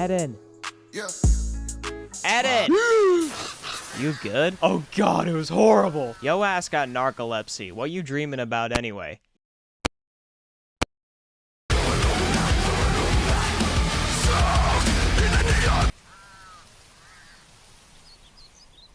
Eden. Yeah. Eden! You good? Oh god, it was horrible. Yo ass got narcolepsy. What you dreaming about anyway?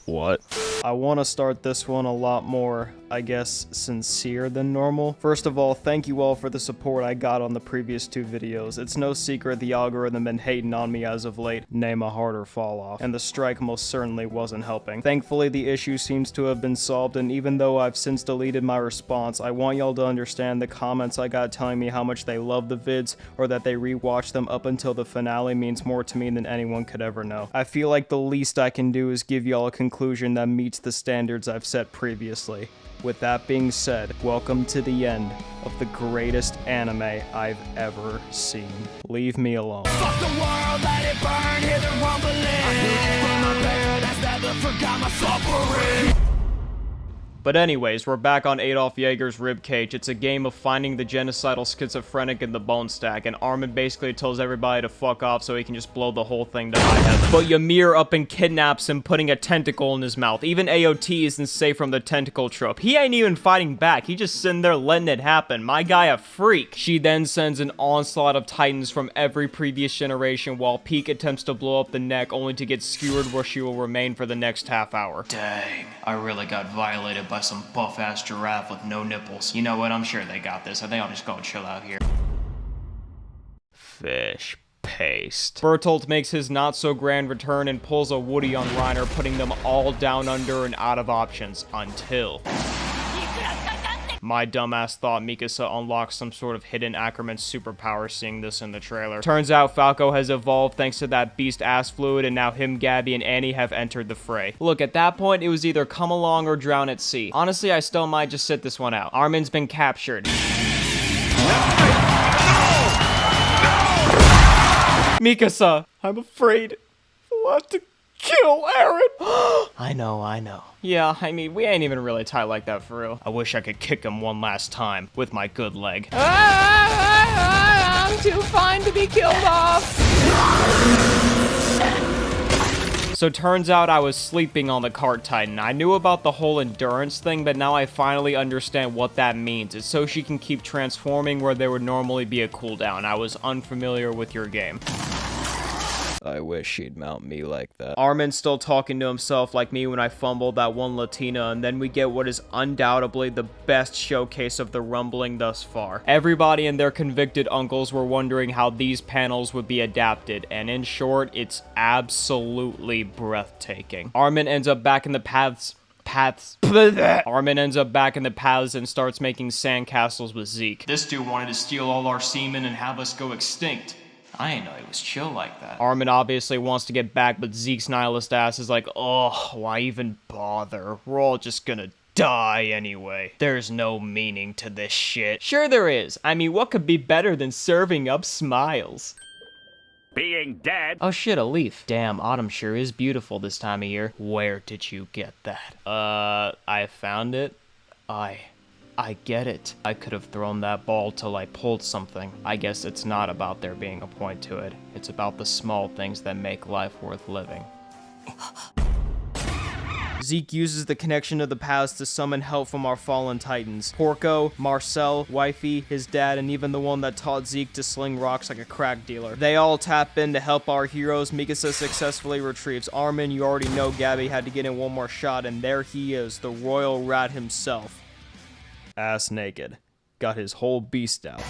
What? I want to start this one a lot more, I guess, sincere than normal. First of all, thank you all for the support I got on the previous 2 videos. It's no secret the algorithm been hating on me as of late, name a harder fall off, and the strike most certainly wasn't helping. Thankfully, the issue seems to have been solved, and even though I've since deleted my response, I want y'all to understand the comments I got telling me how much they love the vids, or that they rewatch them up until the finale means more to me than anyone could ever know. I feel like the least I can do is give y'all a conclusion that meets the standards I've set previously. With that being said, welcome to the end of the greatest anime I've ever seen. Leave me alone. Fuck the world, let it burn, hear the rumbling. From a paradise, never forgot my suffering. But anyways, we're back on Adolf Jaeger's ribcage. It's a game of finding the genocidal schizophrenic in the bone stack, and Armin basically tells everybody to fuck off so he can just blow the whole thing to high heaven. But Ymir up and kidnaps him, putting a tentacle in his mouth. Even AOT isn't safe from the tentacle trope. He ain't even fighting back, he just sitting there letting it happen. My guy a freak. She then sends an onslaught of titans from every previous generation, while Peak attempts to blow up the neck, only to get skewered where she will remain for the next half hour. Dang, I really got violated by some buff-ass giraffe with no nipples. You know what, I'm sure they got this. I think I'll just go and chill out here. Fish paste. Bertolt makes his not-so-grand return and pulls a Woody on Reiner, putting them all down under and out of options, until... My dumbass thought Mikasa unlocked some sort of hidden Ackerman superpower seeing this in the trailer. Turns out Falco has evolved thanks to that beast ass fluid, and now him, Gabby, and Annie have entered the fray. Look, at that point, it was either come along or drown at sea. Honestly, I still might just sit this one out. Armin's been captured. Mikasa, I'm afraid we'll have to kill Eren. I know. Yeah, I mean, we ain't even really tight like that for real. I wish I could kick him one last time with my good leg. I'm too fine to be killed off. So turns out I was sleeping on the cart titan. I knew about the whole endurance thing, but now I finally understand what that means. It's so she can keep transforming where there would normally be a cooldown. I was unfamiliar with your game. I wish she'd mount me like that. Armin's still talking to himself like me when I fumbled that one Latina, and then we get what is undoubtedly the best showcase of the rumbling thus far. Everybody and their convicted uncles were wondering how these panels would be adapted, and in short, it's absolutely breathtaking. Armin ends up back in the Armin ends up back in the paths and starts making sandcastles with Zeke. This dude wanted to steal all our semen and have us go extinct. I didn't know he was chill like that. Armin obviously wants to get back, but Zeke's nihilist ass is like, oh, why even bother? We're all just gonna die anyway. There's no meaning to this shit. Sure there is. I mean, what could be better than serving up smiles? Being dead. Oh shit, a leaf. Damn, autumn sure is beautiful this time of year. Where did you get that? I found it. I get it. I could have thrown that ball till I pulled something. I guess it's not about there being a point to it. It's about the small things that make life worth living. Zeke uses the connection of the paths to summon help from our fallen titans. Porco, Marcel, Wifey, his dad, and even the one that taught Zeke to sling rocks like a crack dealer. They all tap in to help our heroes. Mikasa successfully retrieves Armin. You already know Gabby had to get in one more shot, and there he is, the royal rat himself. Ass naked. Got his whole beast out.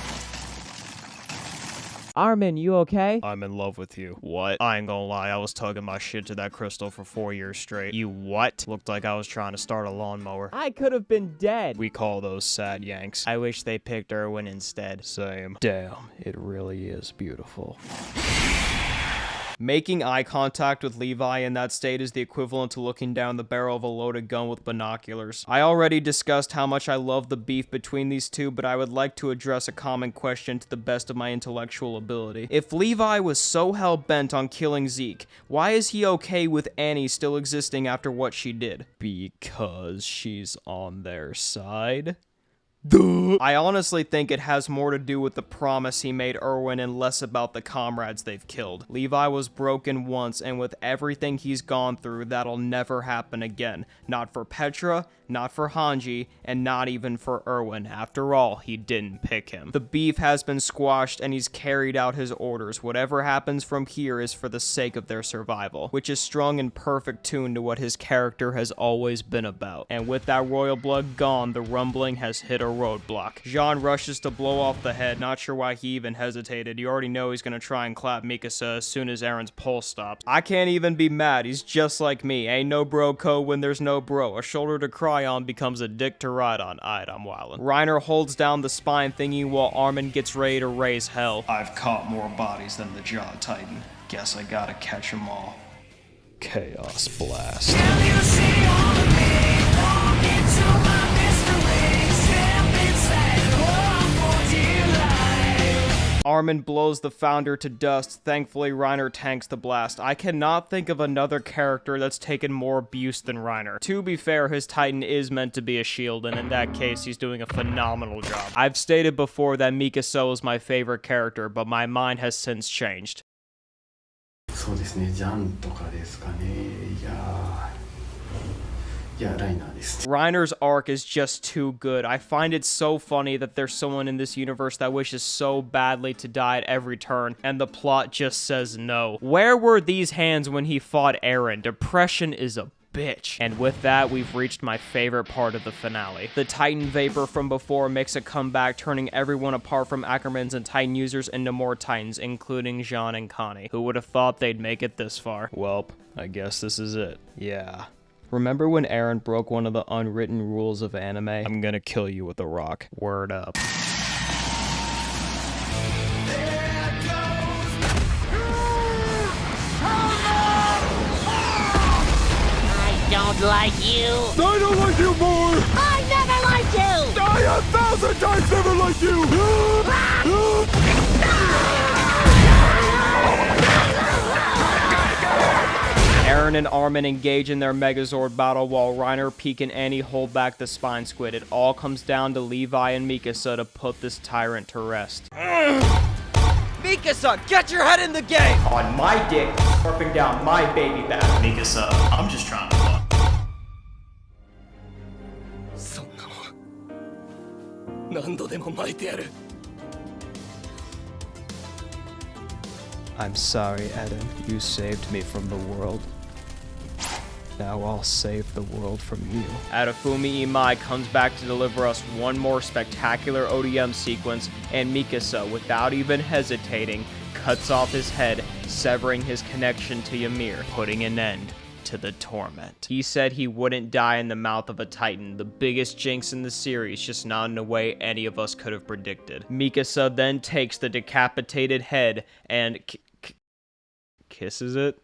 Armin, you okay? I'm in love with you. What? I ain't gonna lie, I was tugging my shit to that crystal for 4 years straight. You what? Looked like I was trying to start a lawnmower. I could have been dead. We call those sad yanks. I wish they picked Erwin instead. Same. Damn, it really is beautiful. Making eye contact with Levi in that state is the equivalent to looking down the barrel of a loaded gun with binoculars. I already discussed how much I love the beef between these two, but I would like to address a common question to the best of my intellectual ability. If Levi was so hell-bent on killing Zeke, why is he okay with Annie still existing after what she did? Because she's on their side? Duh. I honestly think it has more to do with the promise he made Erwin and less about the comrades they've killed. Levi was broken once, and with everything he's gone through, that'll never happen again. Not for Petra, not for Hanji, and not even for Erwin. After all, he didn't pick him. The beef has been squashed, and he's carried out his orders. Whatever happens from here is for the sake of their survival, which is strung in perfect tune to what his character has always been about. And with that royal blood gone, the rumbling has hit a roadblock. Jean rushes to blow off the head, not sure why he even hesitated. You already know he's gonna try and clap Mikasa as soon as Eren's pulse stops. I can't even be mad, he's just like me. Ain't no bro code when there's no bro. A shoulder to cry on becomes a dick to ride on. Aight, I'm wildin'. Reiner holds down the spine thingy while Armin gets ready to raise hell. I've caught more bodies than the Jaw Titan. Guess I gotta catch 'em all. Chaos blast. Armin blows the founder to dust. Thankfully, Reiner tanks the blast. I cannot think of another character that's taken more abuse than Reiner. To be fair, his Titan is meant to be a shield, and in that case, he's doing a phenomenal job. I've stated before that Mikasa is my favorite character, but my mind has since changed. そうですね、ジャンとかですかね。いや、ライナーです。Reiner's arc is just too good. I find it so funny that there's someone in this universe that wishes so badly to die at every turn, and the plot just says no. Where were these hands when he fought Eren? Depression is a bitch. And with that, we've reached my favorite part of the finale. The Titan Vapor from before makes a comeback, turning everyone apart from Ackermans and Titan users into more Titans, including Jean and Connie. Who would have thought they'd make it this far? Welp, I guess this is it. Yeah. Remember when Eren broke one of the unwritten rules of anime? I'm gonna kill you with a rock. Word up. Don't like you. I don't like you more! I never liked you. I 1,000 times never liked you! Eren and Armin engage in their Megazord battle while Reiner, Peek, and Annie hold back the Spine Squid. It all comes down to Levi and Mikasa to put this tyrant to rest. Mikasa, get your head in the game! On my dick, surfing down my baby back. Mikasa, I'm just trying to fuck. I'm sorry, Eren. You saved me from the world. Now I'll save the world from you. Adafumi Imai comes back to deliver us one more spectacular ODM sequence, and Mikasa, without even hesitating, cuts off his head, severing his connection to Ymir, putting an end to the torment. He said he wouldn't die in the mouth of a Titan, the biggest jinx in the series, just not in a way any of us could have predicted. Mikasa then takes the decapitated head and kisses it?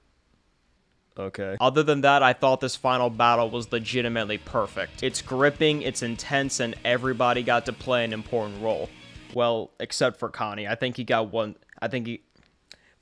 Okay. Other than that, I thought this final battle was legitimately perfect. It's gripping, it's intense, and everybody got to play an important role. Well, except for Connie. I think he got one...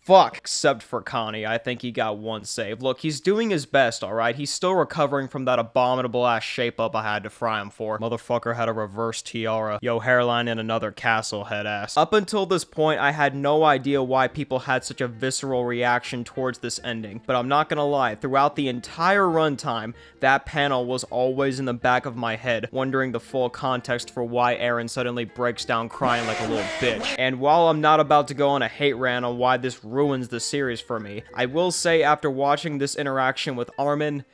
Except for Connie, I think he got one save. Look, he's doing his best, alright? He's still recovering from that abominable-ass shape-up I had to fry him for. Motherfucker had a reverse tiara. Yo, hairline and another castle head ass. Up until this point, I had no idea why people had such a visceral reaction towards this ending. But I'm not gonna lie, throughout the entire runtime, that panel was always in the back of my head, wondering the full context for why Eren suddenly breaks down crying like a little bitch. And while I'm not about to go on a hate rant on why this ruins the series for me, I will say after watching this interaction with Armin,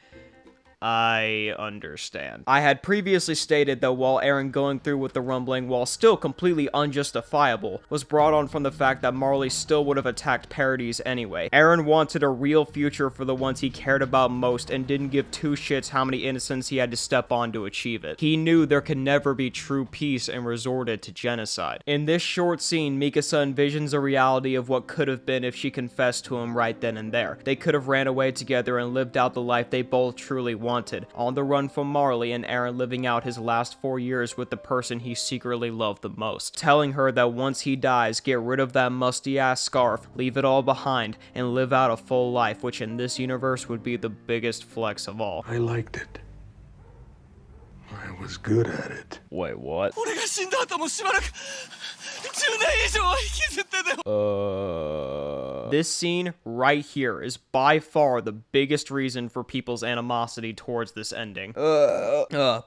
I understand. I had previously stated that while Eren going through with the rumbling, while still completely unjustifiable, was brought on from the fact that Marley still would have attacked Paradis anyway. Eren wanted a real future for the ones he cared about most and didn't give two shits how many innocents he had to step on to achieve it. He knew there could never be true peace and resorted to genocide. In this short scene, Mikasa envisions a reality of what could have been if she confessed to him right then and there. They could have ran away together and lived out the life they both truly wanted, on the run from Marley, and Eren living out his last 4 years with the person he secretly loved the most, telling her that once he dies, get rid of that musty-ass scarf, leave it all behind, and live out a full life, which in this universe would be the biggest flex of all. I liked it. I was good at it. Wait, what? 俺が死んだ後もしばらく10年以上は引きずってて This scene right here is by far the biggest reason for people's animosity towards this ending.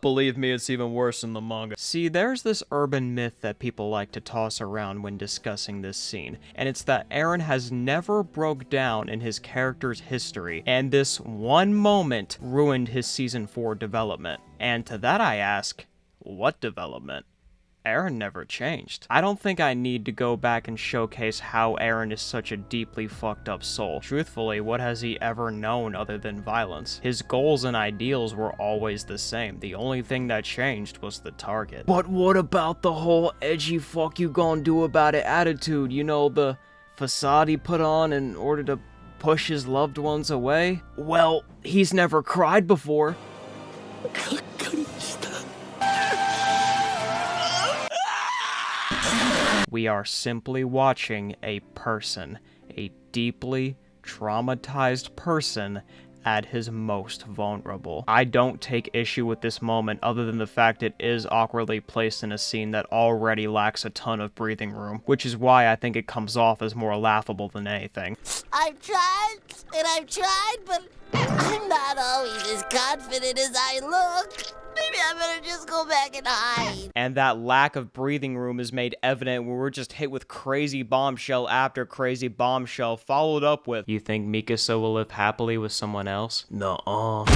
Believe me, it's even worse in the manga. See, there's this urban myth that people like to toss around when discussing this scene, and it's that Eren has never broke down in his character's history, and this one moment ruined his Season 4 development. And to that I ask, what development? Eren never changed. I don't think I need to go back and showcase how Eren is such a deeply fucked up soul. Truthfully, what has he ever known other than violence? His goals and ideals were always the same. The only thing that changed was the target. But what about the whole edgy fuck you gonna do about it attitude? You know, the facade he put on in order to push his loved ones away? Well, he's never cried before. We are simply watching a person, a deeply traumatized person at his most vulnerable. I don't take issue with this moment other than the fact it is awkwardly placed in a scene that already lacks a ton of breathing room, which is why I think it comes off as more laughable than anything. I've tried, and I've tried, but I'm not always as confident as I look. Maybe I better just go back and hide. And that lack of breathing room is made evident when we're just hit with crazy bombshell after crazy bombshell, followed up with, "You think Mikasa will live happily with someone else?" Nuh-uh.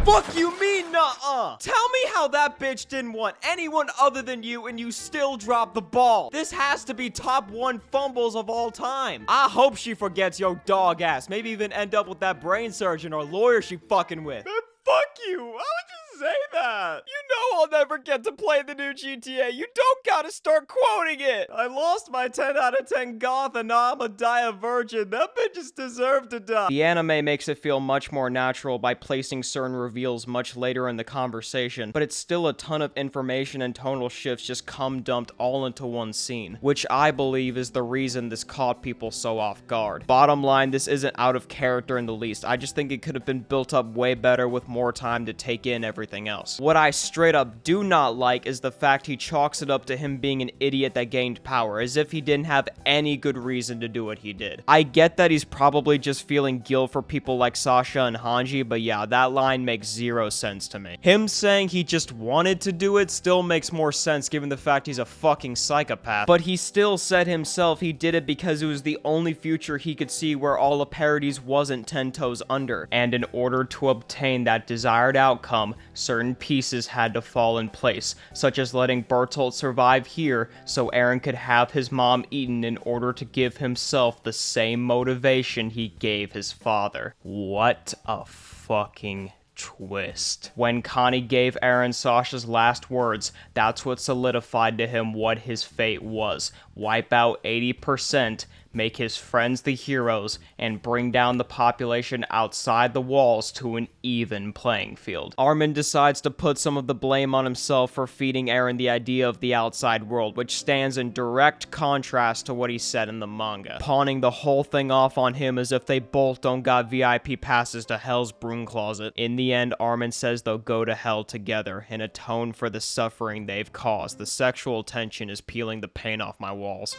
Fuck you mean nuh-uh? Tell me how that bitch didn't want anyone other than you and you still dropped the ball. This has to be top 1 fumbles of all time. I hope she forgets your dog ass. Maybe even end up with that brain surgeon or lawyer she fucking with. Fuck you. I would just say that. You know I'll never get to play the new GTA. You don't gotta start quoting it. I lost my 10 out of 10 goth and now I'ma die a virgin. That bitches deserve to die. The anime makes it feel much more natural by placing certain reveals much later in the conversation, but it's still a ton of information and tonal shifts just come dumped all into one scene, which I believe is the reason this caught people so off guard. Bottom line, this isn't out of character in the least. I just think it could have been built up way better with more time to take in everything else. What I straight up do not like is the fact he chalks it up to him being an idiot that gained power, as if he didn't have any good reason to do what he did. I get that he's probably just feeling guilt for people like Sasha and Hanji, but yeah, that line makes zero sense to me. Him saying he just wanted to do it still makes more sense given the fact he's a fucking psychopath, but he still said himself he did it because it was the only future he could see where all the parodies wasn't 10 toes under, and in order to obtain that desired outcome, certain pieces had to fall in place, such as letting Bertolt survive here so Eren could have his mom eaten in order to give himself the same motivation he gave his father. What a fucking twist. When Connie gave Eren Sasha's last words, that's what solidified to him what his fate was. Wipe out 80%, make his friends the heroes, and bring down the population outside the walls to an even playing field. Armin decides to put some of the blame on himself for feeding Eren the idea of the outside world, which stands in direct contrast to what he said in the manga, pawning the whole thing off on him as if they both don't got VIP passes to Hell's broom closet. In the end, Armin says they'll go to hell together in atone for the suffering they've caused. The sexual tension is peeling the paint off my walls.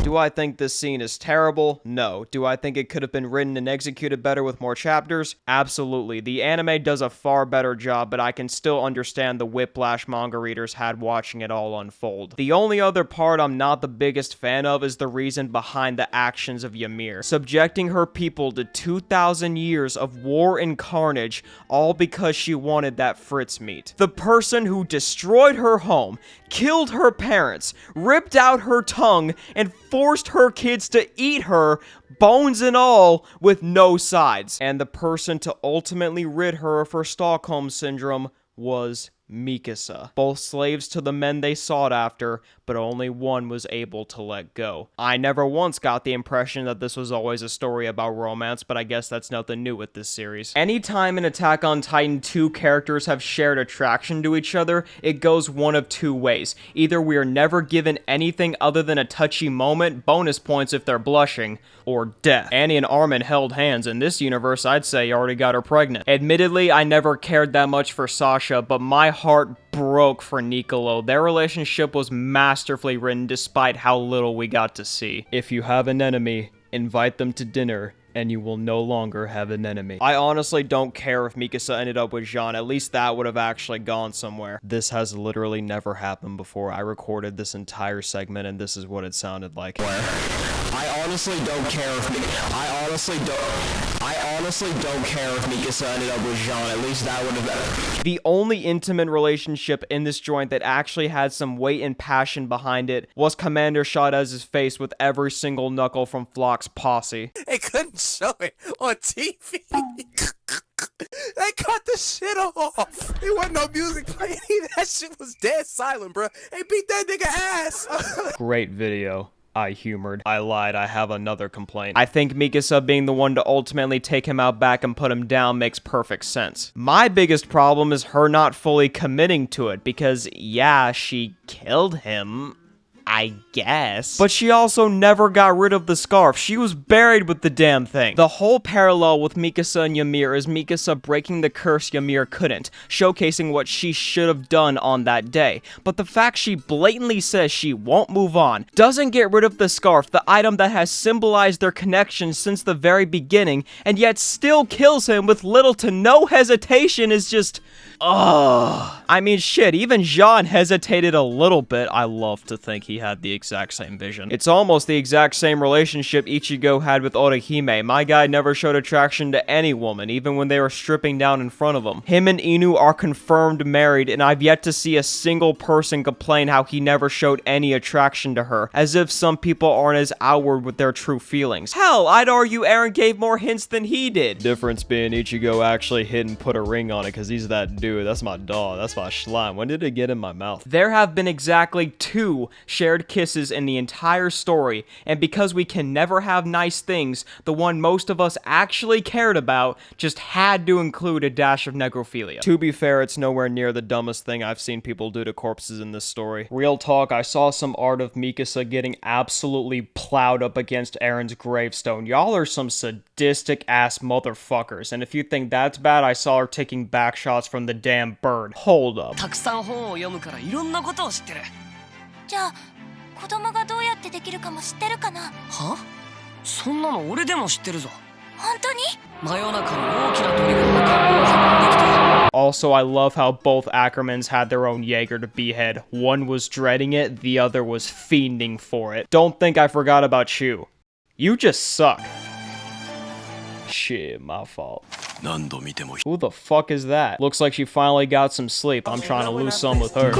Do I think this scene is terrible? No. Do I think it could have been written and executed better with more chapters? Absolutely. The anime does a far better job, but I can still understand the whiplash manga readers had watching it all unfold. The only other part I'm not the biggest fan of is the reason behind the actions of Ymir, subjecting her people to 2,000 years of war and carnage, all because she wanted that Fritz meat. The person who destroyed her home, killed her parents, ripped out her tongue, and forced her kids to eat her, bones and all, with no sides. And the person to ultimately rid her of her Stockholm Syndrome was Mikasa. Both slaves to the men they sought after, but only one was able to let go. I never once got the impression that this was always a story about romance, but I guess that's nothing new with this series. Anytime in Attack on Titan 2 characters have shared attraction to each other, it goes one of two ways. Either we are never given anything other than a touchy moment, bonus points if they're blushing, or death. Annie and Armin held hands. In this universe, I'd say already got her pregnant. Admittedly, I never cared that much for Sasha, but my heart broke for Nicolo. Their relationship was masterfully written despite how little we got to see. If you have an enemy, invite them to dinner, and you will no longer have an enemy. I honestly don't care if Mikasa ended up with Jean. At least that would have actually gone somewhere. This has literally never happened before. I recorded this entire segment, and this is what it sounded like. I honestly don't care if I honestly don't care if Mikasa ended up with Jean. At least that would have. The only intimate relationship in this joint that actually had some weight and passion behind it was Commander Shadez's face with every single knuckle from Flock's posse. They couldn't show it on TV. They cut the shit off. There wasn't no music playing either. That shit was dead silent, bro. They beat that nigga ass. Great video. I humored. I lied. I have another complaint. I think Mikasa being the one to ultimately take him out back and put him down makes perfect sense. My biggest problem is her not fully committing to it because, yeah, she killed him, I guess. But she also never got rid of the scarf. She was buried with the damn thing. The whole parallel with Mikasa and Ymir is Mikasa breaking the curse Ymir couldn't, showcasing what she should have done on that day. But the fact she blatantly says she won't move on, doesn't get rid of the scarf, the item that has symbolized their connection since the very beginning, and yet still kills him with little to no hesitation is just... ugh. I mean, shit, even Jean hesitated a little bit. I love to think he had the exact same vision. It's almost the exact same relationship Ichigo had with Orihime. My guy never showed attraction to any woman, even when they were stripping down in front of him. Him and Inu are confirmed married, and I've yet to see a single person complain how he never showed any attraction to her, as if some people aren't as outward with their true feelings. Hell, I'd argue Eren gave more hints than he did. Difference being Ichigo actually hit and put a ring on it because he's that dude. That's my dog. That's my slime. When did it get in my mouth? There have been exactly 2 shared kisses in the entire story, and because we can never have nice things, the one most of us actually cared about just had to include a dash of necrophilia. To be fair, it's nowhere near the dumbest thing I've seen people do to corpses in this story. Real talk, I saw some art of Mikasa getting absolutely plowed up against Eren's gravestone. Y'all are some sadistic ass motherfuckers, and if you think that's bad, I saw her taking back shots from the damn bird. Hold up. たくさん本を読むからいろんなことを知ってる。じゃあ子供がどうやってできるかも知ってるかな。は？そんなの俺でも知ってるぞ。本当に？真夜中に大きな鳥が赤ん坊を運んできた。 Also, I love how both Ackermans had their own Jaeger to behead. One was dreading it, the other was fiending for it. Don't think I forgot about you. You just suck. Shit, my fault. Who the fuck is that? Looks like she finally got some sleep. I'm trying to lose some with her.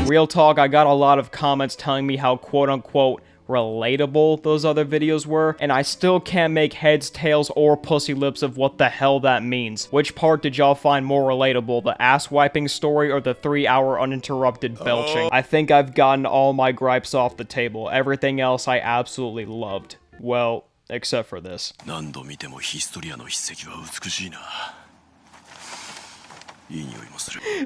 Real talk, I got a lot of comments telling me how quote-unquote relatable those other videos were, and I still can't make heads, tails, or pussy lips of what the hell that means. Which part did y'all find more relatable, the ass-wiping story or the 3-hour uninterrupted belching? I think I've gotten all my gripes off the table. Everything else I absolutely loved. Well, except for this.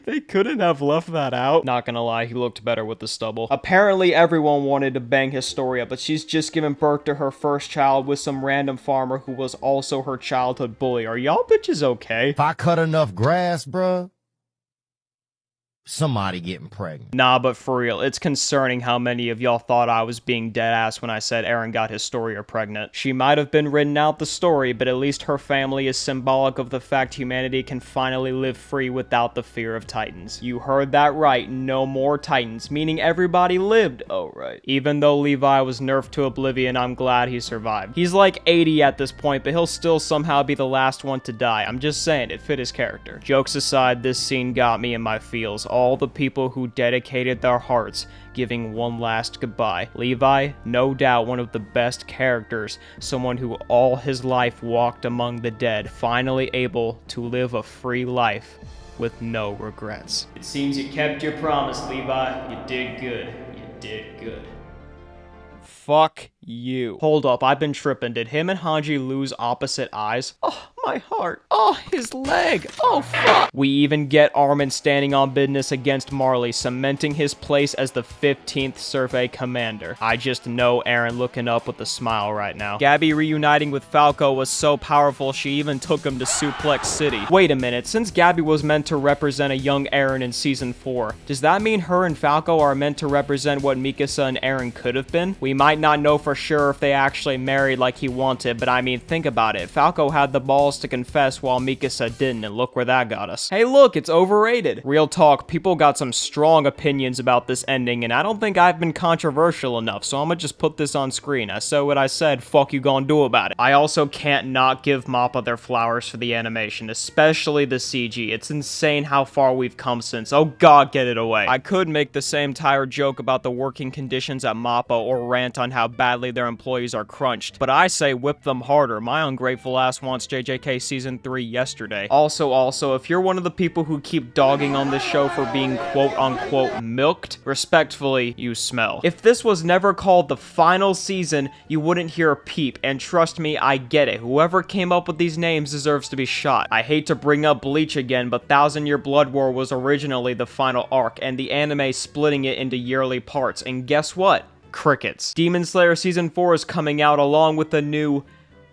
They couldn't have left that out. Not gonna lie, he looked better with the stubble. Apparently everyone wanted to bang Historia, but she's just given birth to her first child with some random farmer who was also her childhood bully. Are y'all bitches okay? If I cut enough grass, bruh, somebody getting pregnant. Nah, but for real, it's concerning how many of y'all thought I was being deadass when I said Eren got Historia pregnant. She might have been written out the story, but at least her family is symbolic of the fact humanity can finally live free without the fear of Titans. You heard that right, no more Titans, meaning everybody lived. Oh, right. Even though Levi was nerfed to oblivion, I'm glad he survived. He's like 80 at this point, but he'll still somehow be the last one to die. I'm just saying, it fit his character. Jokes aside, this scene got me in my feels. All the people who dedicated their hearts, giving one last goodbye. Levi, no doubt one of the best characters, someone who all his life walked among the dead, finally able to live a free life with no regrets. It seems you kept your promise, Levi. You did good. You did good. Fuck you. Hold up, I've been tripping. Did him and Hanji lose opposite eyes? Oh, my heart. Oh, his leg. Oh, fuck. We even get Armin standing on business against Marley, cementing his place as the 15th Survey Commander. I just know Eren looking up with a smile right now. Gabby reuniting with Falco was so powerful, she even took him to Suplex City. Wait a minute, since Gabby was meant to represent a young Eren in Season 4, does that mean her and Falco are meant to represent what Mikasa and Eren could have been? We might not know for sure if they actually married like he wanted, but I mean, think about it. Falco had the balls to confess while Mikasa didn't, and look where that got us. Hey look, it's overrated. Real talk, people got some strong opinions about this ending, and I don't think I've been controversial enough, so I'm gonna just put this on screen. I said what I said, fuck you gonna do about it. I also can't not give Mappa their flowers for the animation, especially the CG. It's insane how far we've come since. Oh god, get it away. I could make the same tired joke about the working conditions at Mappa or rant on how badly their employees are crunched, but I say whip them harder. My ungrateful ass wants JJK Season 3 yesterday. Also, if you're one of the people who keep dogging on this show for being quote-unquote milked, respectfully, you smell. If this was never called the final season, you wouldn't hear a peep, and trust me, I get it. Whoever came up with these names deserves to be shot. I hate to bring up Bleach again, but Thousand Year Blood War was originally the final arc, and the anime splitting it into yearly parts, and guess what? Crickets. Demon Slayer Season 4 is coming out along with a new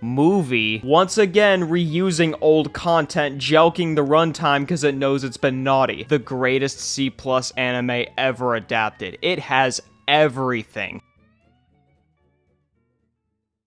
movie, once again reusing old content, jelking the runtime because it knows it's been naughty. The greatest C+ anime ever adapted. It has everything.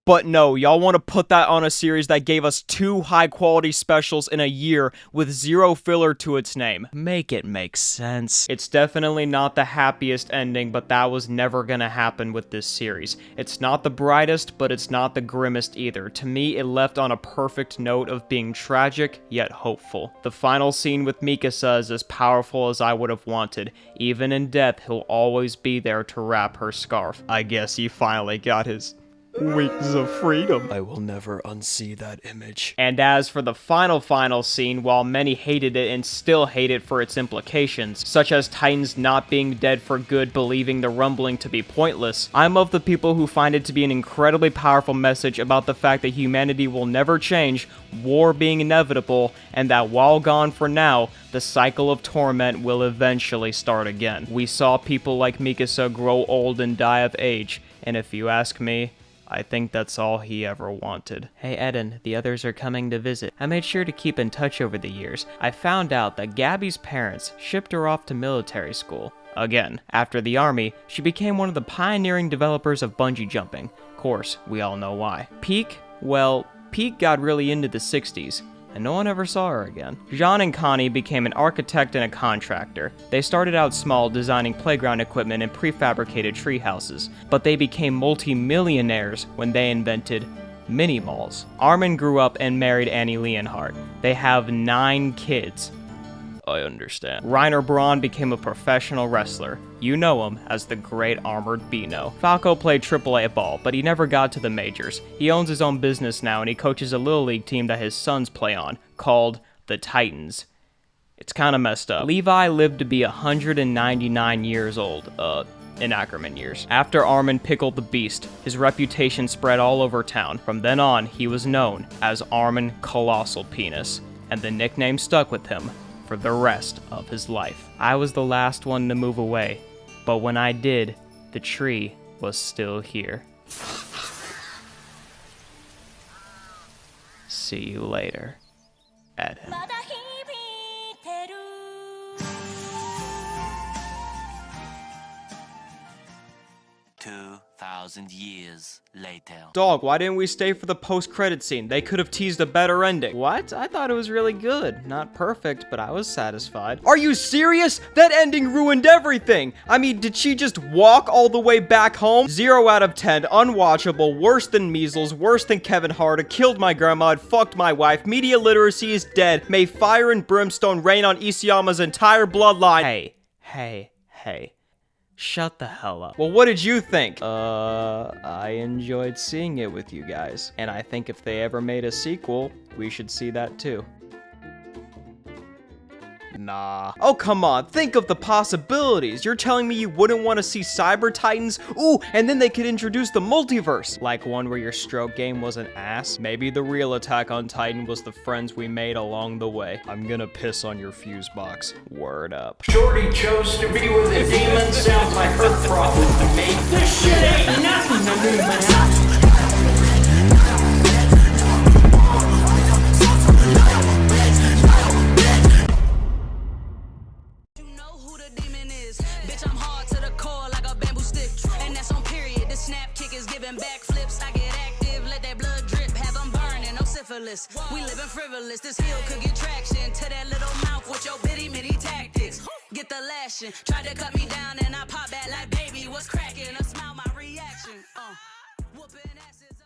But no, y'all want to put that on a series that gave us 2 high-quality specials in a year with 0 filler to its name. Make it make sense. It's definitely not the happiest ending, but that was never gonna happen with this series. It's not the brightest, but it's not the grimmest either. To me, it left on a perfect note of being tragic, yet hopeful. The final scene with Mikasa is as powerful as I would have wanted. Even in death, he'll always be there to wrap her scarf. I guess he finally got his wings of freedom. I will never unsee that image. And as for the final scene, while many hated it and still hate it for its implications, such as Titans not being dead for good, believing the rumbling to be pointless, I'm of the people who find it to be an incredibly powerful message about the fact that humanity will never change, war being inevitable, and that while gone for now, the cycle of torment will eventually start again. We saw people like Mikasa grow old and die of age, and if you ask me, I think that's all he ever wanted. Hey Eden, the others are coming to visit. I made sure to keep in touch over the years. I found out that Gabby's parents shipped her off to military school. Again, after the army, she became one of the pioneering developers of bungee jumping. Of course, we all know why. Peak? Well, Peak got really into the 60s. And no one ever saw her again. Jean and Connie became an architect and a contractor. They started out small, designing playground equipment and prefabricated tree houses, but they became multi-millionaires when they invented mini-malls. Armin grew up and married Annie Leonhardt. They have 9 kids. I understand. Reiner Braun became a professional wrestler. You know him as the Great Armored Beano. Falco played AAA ball, but he never got to the majors. He owns his own business now, and he coaches a Little League team that his sons play on, called the Titans. It's kinda messed up. Levi lived to be 199 years old, in Ackerman years. After Armin pickled the beast, his reputation spread all over town. From then on, he was known as Armin Colossal Penis, and the nickname stuck with him for the rest of his life. I was the last one to move away, but when I did, the tree was still here. See you later, Eden. 2,000 years later. Dog, why didn't we stay for the post-credit scene? They could have teased a better ending. What? I thought it was really good. Not perfect, but I was satisfied. Are you serious? That ending ruined everything! I mean, did she just walk all the way back home? 0 out of 10, unwatchable, worse than measles, worse than Kevin Hart, it killed my grandma, it fucked my wife, media literacy is dead, may fire and brimstone rain on Isayama's entire bloodline. Hey. Shut the hell up. Well, what did you think? I enjoyed seeing it with you guys. And I think if they ever made a sequel, we should see that too. nah. Oh, come on, think of the possibilities. You're telling me you wouldn't want to see Cyber Titans? Ooh, and then they could introduce the multiverse. Like one where your stroke game was an ass? Maybe the real Attack on Titan was the friends we made along the way. I'm gonna piss on your fuse box. Word up. Shorty chose to be with a demon. Sounds like her problem to me. This shit ain't nothing to me, man. We living frivolous, this heel could get traction to that little mouth with your bitty bitty tactics. Get the lashing, tried to cut me down and I pop back like baby, what's cracking? A smile, my reaction. Whooping asses.